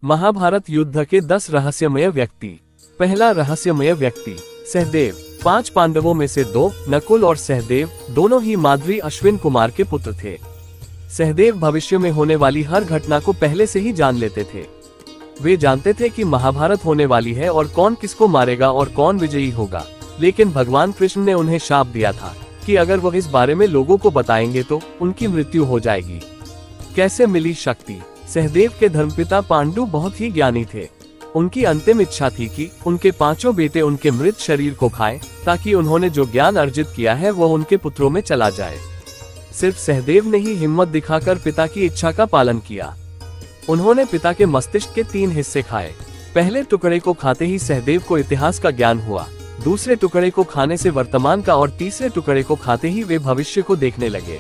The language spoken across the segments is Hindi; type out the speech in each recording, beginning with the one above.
महाभारत युद्ध के 10 रहस्यमय व्यक्ति। पहला रहस्यमय व्यक्ति सहदेव। 5 पांडवों में से 2 नकुल और सहदेव दोनों ही माद्री अश्विन कुमार के पुत्र थे। सहदेव भविष्य में होने वाली हर घटना को पहले से ही जान लेते थे। वे जानते थे कि महाभारत होने वाली है और कौन किसको मारेगा और कौन विजयी होगा, लेकिन भगवान कृष्ण ने उन्हें शाप दिया था कि अगर वह इस बारे में लोगों को बताएंगे तो उनकी मृत्यु हो जाएगी। कैसे मिली शक्ति? सहदेव के धर्मपिता पांडु बहुत ही ज्ञानी थे। उनकी अंतिम इच्छा थी कि उनके 5 बेटे उनके मृत शरीर को खाएं, ताकि उन्होंने जो ज्ञान अर्जित किया है वह उनके पुत्रों में चला जाए। सिर्फ सहदेव ने ही हिम्मत दिखाकर पिता की इच्छा का पालन किया। उन्होंने पिता के मस्तिष्क के 3 हिस्से खाए। पहले टुकड़े को खाते ही सहदेव को इतिहास का ज्ञान हुआ, दूसरे टुकड़े को खाने से वर्तमान का और तीसरे टुकड़े को खाते ही वे भविष्य को देखने लगे।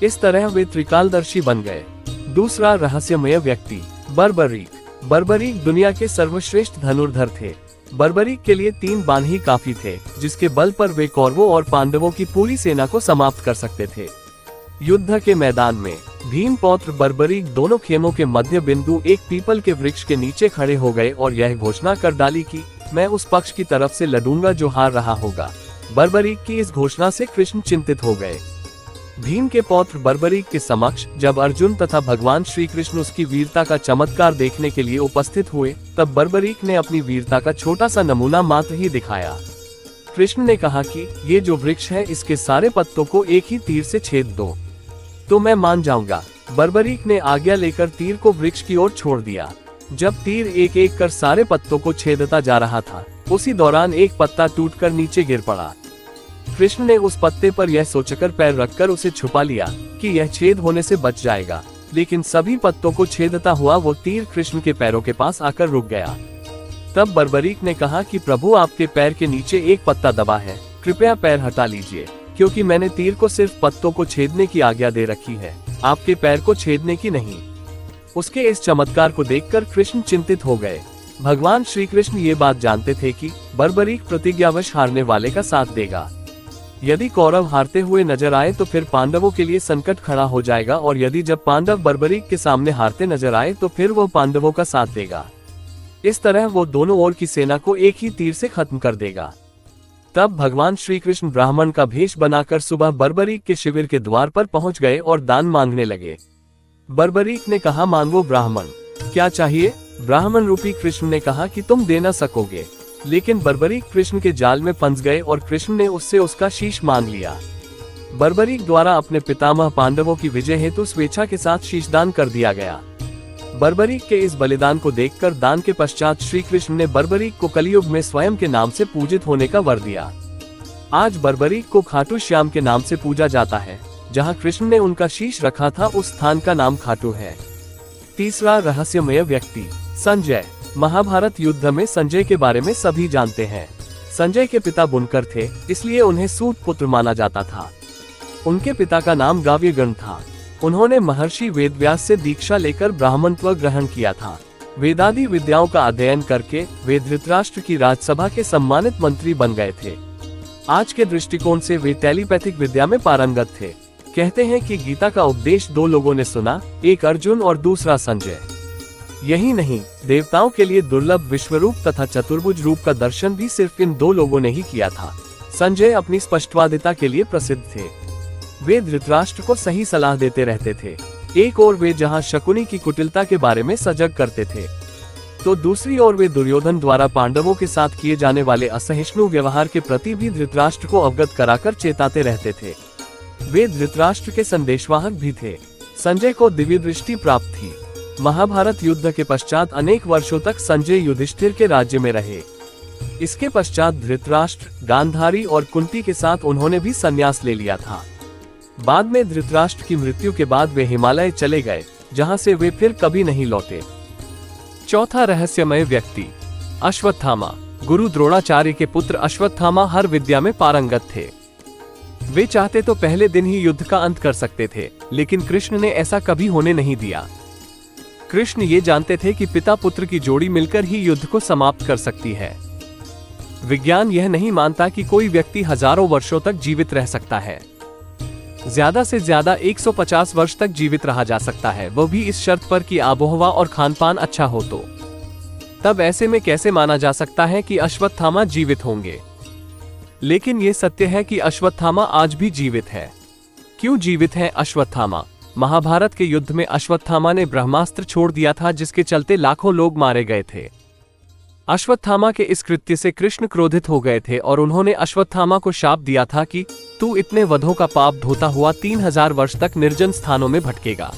इस तरह वे त्रिकालदर्शी बन गए। दूसरा रहस्यमय व्यक्ति बर्बरीक। बर्बरीक दुनिया के सर्वश्रेष्ठ धनुर्धर थे। बर्बरीक के लिए 3 बाण ही काफी थे, जिसके बल पर वे कौरवों और पांडवों की पूरी सेना को समाप्त कर सकते थे। युद्ध के मैदान में भीम पौत्र बर्बरीक दोनों खेमों के मध्य बिंदु एक पीपल के वृक्ष के नीचे खड़े हो गए और यह घोषणा कर डाली कि मैं उस पक्ष की तरफ से लड़ूंगा जो हार रहा होगा। बर्बरीक की इस घोषणा से कृष्ण चिंतित हो गए। भीम के पौत्र बर्बरीक के समक्ष जब अर्जुन तथा भगवान श्री कृष्ण उसकी वीरता का चमत्कार देखने के लिए उपस्थित हुए, तब बर्बरीक ने अपनी वीरता का छोटा सा नमूना मात्र ही दिखाया। कृष्ण ने कहा कि ये जो वृक्ष है इसके सारे पत्तों को एक ही तीर से छेद दो तो मैं मान जाऊंगा। बर्बरीक ने आज्ञा लेकर तीर को वृक्ष की ओर छोड़ दिया। जब तीर एक एक कर सारे पत्तों को छेदता जा रहा था, उसी दौरान एक पत्ता टूटकर नीचे गिर पड़ा। कृष्ण ने उस पत्ते पर यह सोचकर पैर रखकर उसे छुपा लिया कि यह छेद होने से बच जाएगा, लेकिन सभी पत्तों को छेदता हुआ वो तीर कृष्ण के पैरों के पास आकर रुक गया। तब बर्बरीक ने कहा कि प्रभु, आपके पैर के नीचे एक पत्ता दबा है, कृपया पैर हटा लीजिए, क्योंकि मैंने तीर को सिर्फ पत्तों को छेदने की आज्ञा दे रखी है, आपके पैर को छेदने की नहीं। उसके इस चमत्कार को देखकर कृष्ण चिंतित हो गए। भगवान श्री कृष्ण ये बात जानते थे कि बर्बरीक प्रतिज्ञावश हारने वाले का साथ देगा। यदि कौरव हारते हुए नजर आए तो फिर पांडवों के लिए संकट खड़ा हो जाएगा, और यदि जब पांडव बर्बरीक के सामने हारते नजर आए तो फिर वो पांडवों का साथ देगा। इस तरह वो दोनों ओर की सेना को एक ही तीर से खत्म कर देगा। तब भगवान श्री कृष्ण ब्राह्मण का भेष बनाकर सुबह बर्बरीक के शिविर के द्वार पर पहुंच गए और दान मांगने लगे। बर्बरीक ने कहा, मांगो ब्राह्मण, क्या चाहिए? ब्राह्मण रूपी कृष्ण ने कहा कि तुम दे न सकोगे, लेकिन बर्बरीक कृष्ण के जाल में फंस गए और कृष्ण ने उससे उसका शीश मांग लिया। बर्बरीक द्वारा अपने पितामह पांडवों की विजय हेतु स्वेच्छा के साथ शीशदान कर दिया गया। बर्बरीक के इस बलिदान को देखकर दान के पश्चात श्री कृष्ण ने बर्बरीक को कलियुग में स्वयं के नाम से पूजित होने का वर दिया। आज बर्बरीक को खाटू श्याम के नाम से पूजा जाता है। जहां कृष्ण ने उनका शीश रखा था उस स्थान का नाम खाटू है। तीसरा रहस्यमय व्यक्ति संजय। महाभारत युद्ध में संजय के बारे में सभी जानते हैं। संजय के पिता बुनकर थे, इसलिए उन्हें सूत पुत्र माना जाता था। उनके पिता का नाम गाव्यगण था। उन्होंने महर्षि वेदव्यास से दीक्षा लेकर ब्राह्मणत्व ग्रहण किया था। वेदादि विद्याओं का अध्ययन करके वे धृतराष्ट्र की राजसभा के सम्मानित मंत्री बन गए थे। आज के दृष्टिकोण से वे टेलीपैथिक विद्या में पारंगत थे। कहते हैं कि गीता का उपदेश 2 लोगों ने सुना, एक अर्जुन और दूसरा संजय। यही नहीं, देवताओं के लिए दुर्लभ विश्वरूप तथा चतुर्भुज रूप का दर्शन भी सिर्फ इन 2 लोगों ने ही किया था। संजय अपनी स्पष्टवादिता के लिए प्रसिद्ध थे। वे धृतराष्ट्र को सही सलाह देते रहते थे। एक ओर वे जहां शकुनी की कुटिलता के बारे में सजग करते थे, तो दूसरी ओर वे दुर्योधन द्वारा पांडवों के साथ किए जाने वाले असहिष्णु व्यवहार के प्रति भी धृतराष्ट्र को अवगत कराकर चेताते रहते थे। वे धृतराष्ट्र के संदेशवाहक भी थे। संजय को दिव्य दृष्टि प्राप्त थी। महाभारत युद्ध के पश्चात अनेक वर्षों तक संजय युधिष्ठिर के राज्य में रहे। इसके पश्चात धृतराष्ट्र, गांधारी और कुंती के साथ उन्होंने भी संन्यास ले लिया था। बाद में धृतराष्ट्र की मृत्यु के बाद वे हिमालय चले गए, जहां से वे फिर कभी नहीं लौटे। चौथा रहस्यमय व्यक्ति अश्वत्थामा। गुरु द्रोणाचार्य के पुत्र अश्वत्थामा हर विद्या में पारंगत थे। वे चाहते तो पहले दिन ही युद्ध का अंत कर सकते थे, लेकिन कृष्ण ने ऐसा कभी होने नहीं दिया। कृष्ण ये जानते थे कि पिता पुत्र की जोड़ी मिलकर ही युद्ध को समाप्त कर सकती है। विज्ञान यह नहीं मानता कि कोई व्यक्ति हजारों वर्षों तक जीवित रह सकता है। ज्यादा से ज्यादा 150 वर्ष तक जीवित रहा जा सकता है, वो भी इस शर्त पर कि आबोहवा और खानपान अच्छा हो तो। तब ऐसे में कैसे माना जा सकता है कि अश्वत्थामा जीवित होंगे? लेकिन ये सत्य है कि अश्वत्थामा आज भी जीवित है। क्यों जीवित है अश्वत्थामा? महाभारत के युद्ध में अश्वत्थामा ने ब्रह्मास्त्र छोड़ दिया था, जिसके चलते लाखों लोग मारे गए थे। अश्वत्थामा के इस कृत्य से कृष्ण क्रोधित हो गए थे और उन्होंने अश्वत्थामा को शाप दिया था कि तू इतने वधों का पाप धोता हुआ 3000 वर्ष तक निर्जन स्थानों में भटकेगा।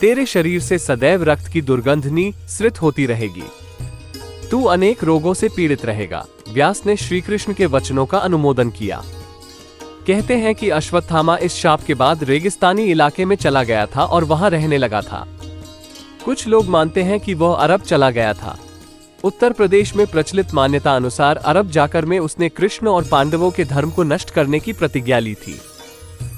तेरे शरीर से सदैव रक्त की दुर्गंध निसृत होती रहेगी। तू अनेक रोगों से पीड़ित रहेगा। व्यास ने श्री कृष्ण के वचनों का अनुमोदन किया। कहते हैं कि अश्वत्थामा इस शाप के बाद रेगिस्तानी इलाके में चला गया था और वहां रहने लगा था। कुछ लोग मानते हैं कि वह अरब चला गया था। उत्तर प्रदेश में प्रचलित मान्यता अनुसार अरब जाकर में उसने कृष्ण और पांडवों के धर्म को नष्ट करने की प्रतिज्ञा ली थी।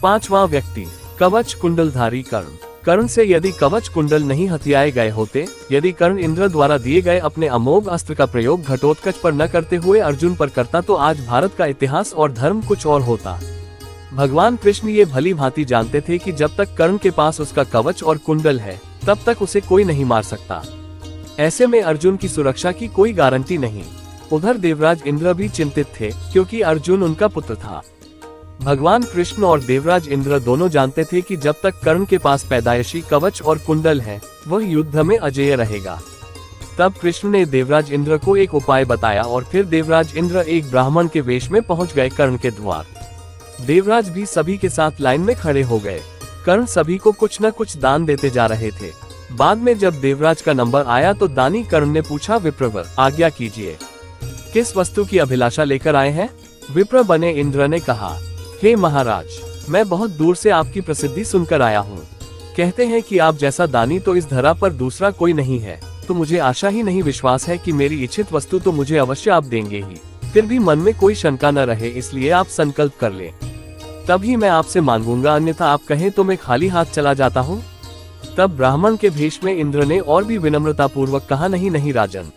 5वां व्यक्ति, कवच कुंडलधारी कर्ण। कर्ण से यदि कवच कुंडल नहीं हथियाए गए होते, यदि कर्ण इंद्र द्वारा दिए गए अपने अमोघ अस्त्र का प्रयोग घटोत्कच पर न करते हुए अर्जुन पर करता, तो आज भारत का इतिहास और धर्म कुछ और होता। भगवान कृष्ण ये भली भांति जानते थे कि जब तक कर्ण के पास उसका कवच और कुंडल है, तब तक उसे कोई नहीं मार सकता। ऐसे में अर्जुन की सुरक्षा की कोई गारंटी नहीं। उधर देवराज इंद्र भी चिंतित थे, क्योंकि अर्जुन उनका पुत्र था। भगवान कृष्ण और देवराज इंद्र दोनों जानते थे कि जब तक कर्ण के पास पैदाइशी कवच और कुंडल है, वह युद्ध में अजेय रहेगा। तब कृष्ण ने देवराज इंद्र को एक उपाय बताया और फिर देवराज इंद्र एक ब्राह्मण के वेश में पहुंच गए कर्ण के द्वार। देवराज भी सभी के साथ लाइन में खड़े हो गए। कर्ण सभी को कुछ न कुछ दान देते जा रहे थे। बाद में जब देवराज का नंबर आया तो दानी कर्ण ने पूछा, विप्रवर आज्ञा कीजिए, किस वस्तु की अभिलाषा लेकर आए हैं? विप्र बने इंद्र ने कहा, हे महाराज, मैं बहुत दूर से आपकी प्रसिद्धि सुनकर आया हूँ। कहते हैं कि आप जैसा दानी तो इस धरा पर दूसरा कोई नहीं है, तो मुझे आशा ही नहीं विश्वास है कि मेरी इच्छित वस्तु तो मुझे अवश्य आप देंगे ही। फिर भी मन में कोई शंका न रहे, इसलिए आप संकल्प कर लें, तभी मैं आपसे मांगूंगा, अन्यथा आप कहें तो मैं खाली हाथ चला जाता हूँ। तब ब्राह्मण के भेष में इंद्र ने और भी विनम्रता पूर्वक कहा, नहीं राजन,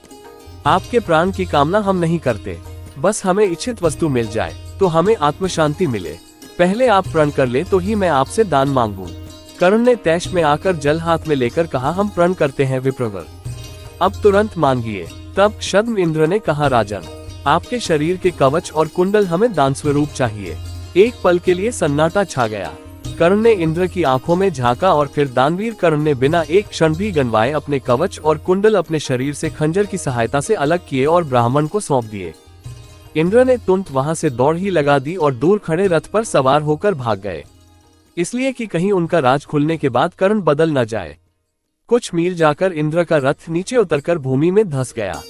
आपके प्राण की कामना हम नहीं करते, बस हमें इच्छित वस्तु मिल जाए तो हमें आत्म शांति मिले। पहले आप प्रण कर ले तो ही मैं आपसे दान मांगूं। कर्ण ने तैश में आकर जल हाथ में लेकर कहा, हम प्रण करते हैं विप्रवर, अब तुरंत मांगिए। तब क्षद्म इंद्र ने कहा, राजन, आपके शरीर के कवच और कुंडल हमें दान स्वरूप चाहिए। एक पल के लिए सन्नाटा छा गया। कर्ण ने इंद्र की आंखों में झांका और फिर दानवीर कर्ण ने बिना एक क्षण भी गनवाए अपने कवच और कुंडल अपने शरीर से खंजर की सहायता से अलग किए और ब्राह्मण को सौंप दिए। इंद्र ने तुरंत वहां से दौड़ ही लगा दी और दूर खड़े रथ पर सवार होकर भाग गए, इसलिए कि कहीं उनका राज खुलने के बाद कर्ण बदल न जाए। कुछ मील जाकर इंद्र का रथ नीचे उतरकर भूमि में धंस गया।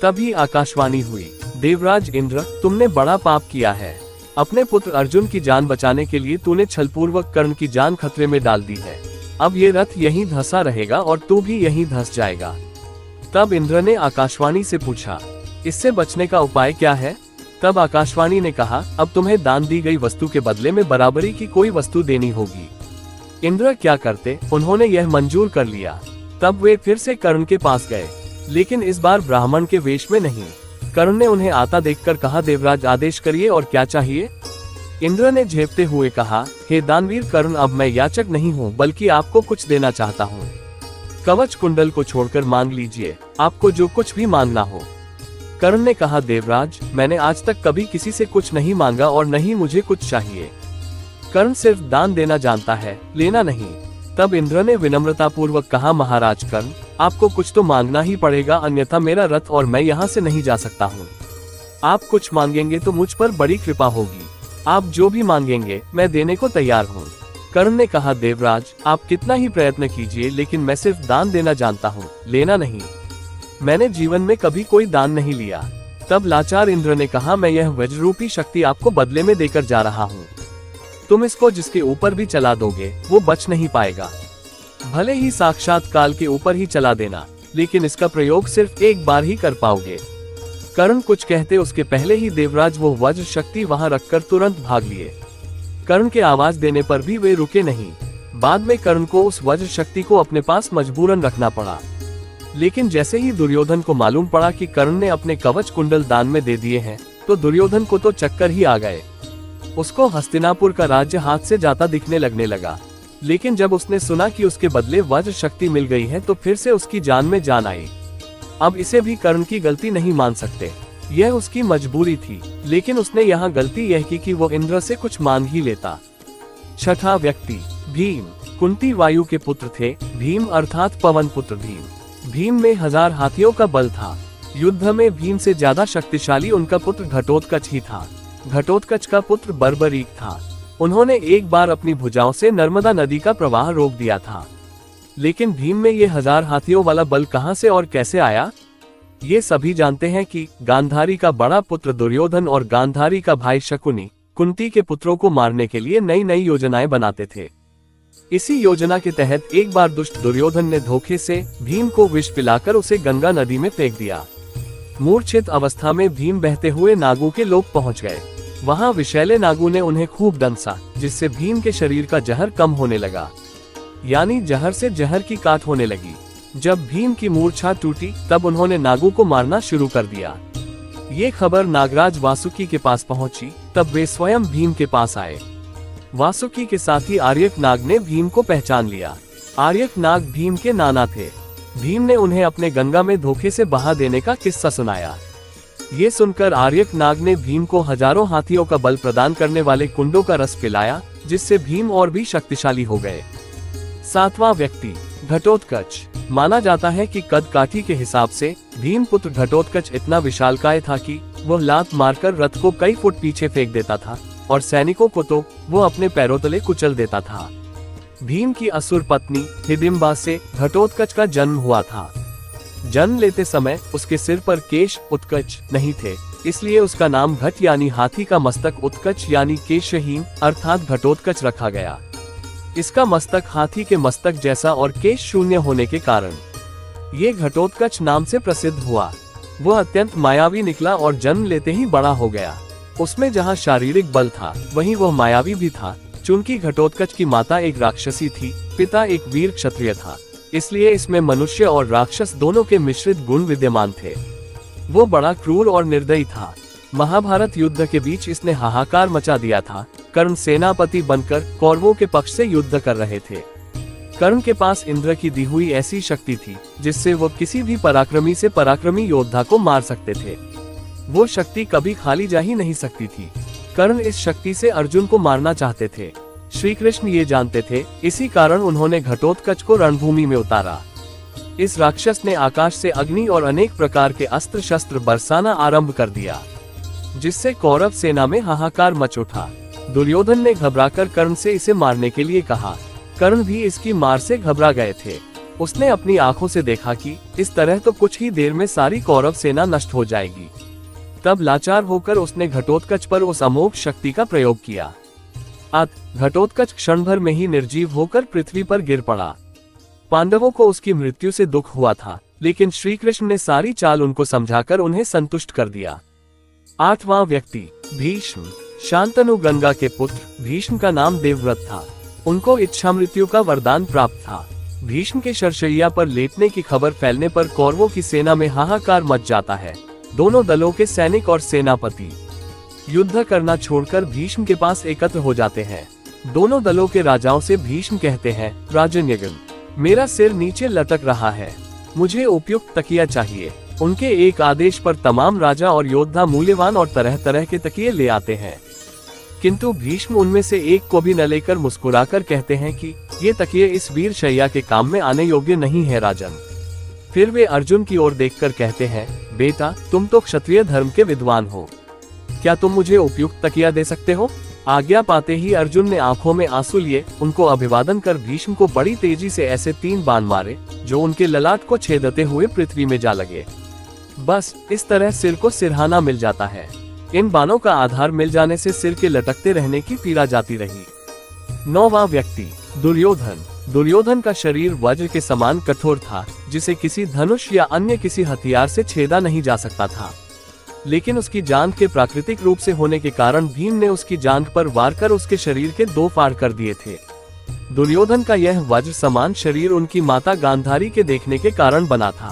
तभी आकाशवाणी हुई, देवराज इंद्र, तुमने बड़ा पाप किया है। अपने पुत्र अर्जुन की जान बचाने के लिए तूने छलपूर्वक कर्ण की जान खतरे में डाल दी है। अब ये रथ यहीं धंसा रहेगा और तू भी यहीं धंस जाएगा। तब इंद्र ने आकाशवाणी से पूछा, इससे बचने का उपाय क्या है? तब आकाशवाणी ने कहा, अब तुम्हें दान दी गई वस्तु के बदले में बराबरी की कोई वस्तु देनी होगी। इंद्र क्या करते, उन्होंने यह मंजूर कर लिया। तब वे फिर से कर्ण के पास गए, लेकिन इस बार ब्राह्मण के वेश में नहीं। कर्ण ने उन्हें आता देखकर कहा, देवराज आदेश करिए और क्या चाहिए? इंद्र ने झेपते हुए कहा, हे दानवीर कर्ण, अब मैं याचक नहीं हूँ, बल्कि आपको कुछ देना चाहता हूँ। कवच कुंडल को छोड़कर मांग लीजिए, आपको जो कुछ भी मांगना हो। कर्ण ने कहा, देवराज, मैंने आज तक कभी किसी से कुछ नहीं मांगा और नहीं मुझे कुछ चाहिए। कर्ण सिर्फ दान देना जानता है, लेना नहीं। तब इंद्र ने विनम्रता पूर्वक कहा, महाराज कर्ण, आपको कुछ तो मांगना ही पड़ेगा, अन्यथा मेरा रथ और मैं यहाँ से नहीं जा सकता हूँ। आप कुछ मांगेंगे तो मुझ पर बड़ी कृपा होगी। आप जो भी मांगेंगे मैं देने को तैयार हूँ। कर्ण ने कहा, देवराज, आप कितना ही प्रयत्न कीजिए, लेकिन मैं सिर्फ दान देना जानता हूँ, लेना नहीं। मैंने जीवन में कभी कोई दान नहीं लिया। तब लाचार इंद्र ने कहा, मैं यह वज्ररूपी शक्ति आपको बदले में देकर जा रहा हूँ। तुम इसको जिसके ऊपर भी चला दोगे वो बच नहीं पाएगा। भले ही साक्षात काल के ऊपर ही चला देना, लेकिन इसका प्रयोग सिर्फ एक बार ही कर पाओगे। कर्ण कुछ कहते उसके पहले ही देवराज वो वज्र शक्ति वहां रखकर तुरंत भाग लिए। कर्ण के आवाज देने पर भी वे रुके नहीं। बाद में कर्ण को उस वज्र शक्ति को अपने पास मजबूरन रखना पड़ा। लेकिन जैसे ही दुर्योधन को मालूम पड़ा कि कर्ण ने अपने कवच कुंडल दान में दे दिए हैं, तो दुर्योधन को तो चक्कर ही आ गए। उसको हस्तिनापुर का राज्य हाथ से जाता दिखने लगने लगा, लेकिन जब उसने सुना कि उसके बदले वज्र शक्ति मिल गई है तो फिर से उसकी जान में जान आई। अब इसे भी कर्ण की गलती नहीं मान सकते, यह उसकी मजबूरी थी, लेकिन उसने यहाँ गलती यह की कि वो इंद्र से कुछ मांग ही लेता। छठा व्यक्ति भीम। कुंती वायु के पुत्र थे। भीम अर्थात पवन पुत्र भीम। भीम में 1000 हाथियों का बल था। युद्ध में भीम से ज्यादा शक्तिशाली उनका पुत्र घटोत्कच ही था। घटोत्कच का पुत्र बर्बरीक था। उन्होंने एक बार अपनी भुजाओं से नर्मदा नदी का प्रवाह रोक दिया था। लेकिन भीम में ये 1000 हाथियों वाला बल कहां से और कैसे आया? ये सभी जानते हैं कि गांधारी का बड़ा पुत्र दुर्योधन और गांधारी का भाई शकुनी कुंती के पुत्रों को मारने के लिए नई नई योजनाएं बनाते थे। इसी योजना के तहत एक बार दुष्ट दुर्योधन ने धोखे से भीम को विष पिलाकर उसे गंगा नदी में फेंक दिया। मूर्छित अवस्था में भीम बहते हुए नागों के लोक पहुंच गए। वहां विषैले नागों ने उन्हें खूब डंसा, जिससे भीम के शरीर का जहर कम होने लगा, यानी जहर से जहर की काट होने लगी। जब भीम की मूर्छा टूटी तब उन्होंने नागों को मारना शुरू कर दिया। ये खबर नागराज वासुकी के पास पहुंची, तब वे स्वयं भीम के पास आए। वासुकी के साथ ही आर्यक नाग ने भीम को पहचान लिया। आर्यक नाग भीम के नाना थे। भीम ने उन्हें अपने गंगा में धोखे से बहा देने का किस्सा सुनाया। ये सुनकर आर्यक नाग ने भीम को हजारों हाथियों का बल प्रदान करने वाले कुंडों का रस पिलाया, जिससे भीम और भी शक्तिशाली हो गए। सातवां व्यक्ति घटोत्कच। माना जाता है कि कद काठी के हिसाब से भीम पुत्र घटोत्कच इतना विशालकाय था कि वह लात मारकर रथ को कई फुट पीछे फेंक देता था और सैनिकों को तो वो अपने पैरों तले कुचल देता था। भीम की असुर पत्नी हिडिंबा से घटोत्कच का जन्म हुआ था। जन्म लेते समय उसके सिर पर केश उत्कच नहीं थे, इसलिए उसका नाम घट यानी हाथी का मस्तक, उत्कच यानी केशहीन अर्थात घटोत्कच रखा गया। इसका मस्तक हाथी के मस्तक जैसा और केश शून्य होने के कारण ये घटोत्कच नाम से प्रसिद्ध हुआ। वह अत्यंत मायावी निकला और जन्म लेते ही बड़ा हो गया। उसमें जहाँ शारीरिक बल था वहीं वह मायावी भी था। चूंकि घटोत्कच की माता एक राक्षसी थी, पिता एक वीर क्षत्रिय था, इसलिए इसमें मनुष्य और राक्षस दोनों के मिश्रित गुण विद्यमान थे। वो बड़ा क्रूर और निर्दयी था। महाभारत युद्ध के बीच इसने हाहाकार मचा दिया था। कर्ण सेनापति बनकर कौरवों के पक्ष से युद्ध कर रहे थे। कर्ण के पास इंद्र की दी हुई ऐसी शक्ति थी जिससे वो किसी भी पराक्रमी से पराक्रमी योद्धा को मार सकते थे। वो शक्ति कभी खाली जा ही नहीं सकती थी। कर्ण इस शक्ति से अर्जुन को मारना चाहते थे। श्री कृष्ण ये जानते थे, इसी कारण उन्होंने घटोत्कच को रणभूमि में उतारा। इस राक्षस ने आकाश से अग्नि और अनेक प्रकार के अस्त्र शस्त्र बरसाना आरंभ कर दिया, जिससे कौरव सेना में हाहाकार मच उठा। दुर्योधन ने घबराकर कर्ण से इसे मारने के लिए कहा। कर्ण भी इसकी मार से घबरा गए थे। उसने अपनी आंखों से देखा कि इस तरह तो कुछ ही देर में सारी कौरव सेना नष्ट हो जाएगी। तब लाचार होकर उसने घटोत्कच पर उस अमोघ शक्ति का प्रयोग किया। घटोत्कच क्षण भर में ही निर्जीव होकर पृथ्वी पर गिर पड़ा। पांडवों को उसकी मृत्यु से दुख हुआ था, लेकिन श्री कृष्ण ने सारी चाल उनको समझाकर उन्हें संतुष्ट कर दिया। आठवां व्यक्ति भीष्म। शांतनु गंगा के पुत्र भीष्म का नाम देवव्रत था। उनको इच्छा मृत्यु का वरदान प्राप्त था। भीष्म के शरशैया पर लेटने की खबर फैलने पर कौरवों की सेना में हाहाकार मच जाता है। दोनों दलों के सैनिक और सेनापति युद्ध करना छोड़कर भीष्म के पास एकत्र हो जाते हैं। दोनों दलों के राजाओं से भीष्म कहते हैं, राजन्यगण, मेरा सिर नीचे लटक रहा है, मुझे उपयुक्त तकिया चाहिए। उनके एक आदेश पर तमाम राजा और योद्धा मूल्यवान और तरह तरह के तकिए ले आते हैं, किंतु भीष्म उनमें से एक को भी न लेकर मुस्कुराकर कहते हैं कि ये तकिए इस वीर शैया के काम में आने योग्य नहीं है राजन। फिर वे अर्जुन की ओर देखकर कहते हैं, बेटा, तुम तो क्षत्रिय धर्म के विद्वान हो, क्या तुम मुझे उपयुक्त तकिया दे सकते हो? आज्ञा पाते ही अर्जुन ने आंखों में आंसू लिए उनको अभिवादन कर भीष्म को बड़ी तेजी से ऐसे 3 बाण मारे जो उनके ललाट को छेदते हुए पृथ्वी में जा लगे। बस इस तरह सिर को सिरहाना मिल जाता है। इन बाणों का आधार मिल जाने से सिर के लटकते रहने की पीड़ा जाती रही। 9वां व्यक्ति दुर्योधन। दुर्योधन का शरीर वज्र के समान कठोर था, जिसे किसी धनुष या अन्य किसी हथियार से छेदा नहीं जा सकता था। लेकिन उसकी जांघ के प्राकृतिक रूप से होने के कारण भीम ने उसकी जांघ पर वार कर उसके शरीर के 2 फाड़ कर दिए थे। दुर्योधन का यह वज्र समान शरीर उनकी माता गांधारी के देखने के कारण बना था।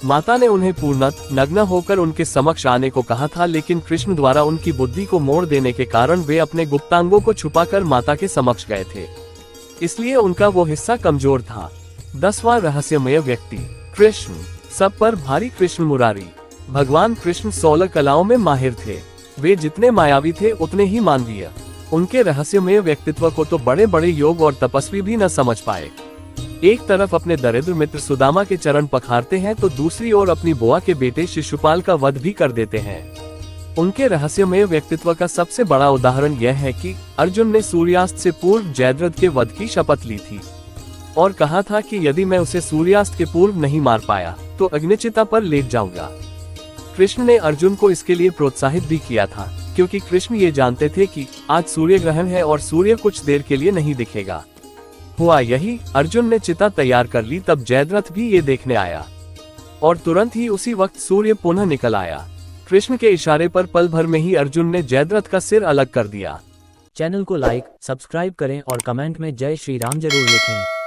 माता ने उन्हें पूर्णत नग्न होकर उनके समक्ष आने को कहा था, लेकिन कृष्ण द्वारा उनकी बुद्धि को मोड़ देने के कारण वे अपने गुप्तांगों को छुपाकर माता के समक्ष गए थे, इसलिए उनका वो हिस्सा कमजोर था। 10वां रहस्यमय व्यक्ति कृष्ण। सब पर भारी कृष्ण मुरारी। भगवान कृष्ण 16 कलाओं में माहिर थे। वे जितने मायावी थे उतने ही मानवीय। उनके रहस्यमय व्यक्तित्व को तो बड़े बड़े योग और तपस्वी भी न समझ पाए। एक तरफ अपने दरिद्र मित्र सुदामा के चरण पखारते हैं तो दूसरी ओर अपनी बुआ के बेटे शिशुपाल का वध भी कर देते हैं। उनके रहस्यमय व्यक्तित्व का सबसे बड़ा उदाहरण यह है कि अर्जुन ने सूर्यास्त से पूर्व जयद्रथ के वध की शपथ ली थी और कहा था कि यदि मैं उसे सूर्यास्त के पूर्व नहीं मार पाया तो अग्निचिता पर लेट जाऊंगा। कृष्ण ने अर्जुन को इसके लिए प्रोत्साहित भी किया था, क्योंकि कृष्ण ये जानते थे कि आज सूर्य ग्रहण है और सूर्य कुछ देर के लिए नहीं दिखेगा। हुआ यही, अर्जुन ने चिता तैयार कर ली, तब जयद्रथ भी ये देखने आया और तुरंत ही उसी वक्त सूर्य पुनः निकल आया। कृष्ण के इशारे पर पल भर में ही अर्जुन ने जयद्रथ का सिर अलग कर दिया। चैनल को लाइक, सब्सक्राइब करें और कमेंट में जय श्री राम जरूर लिखें।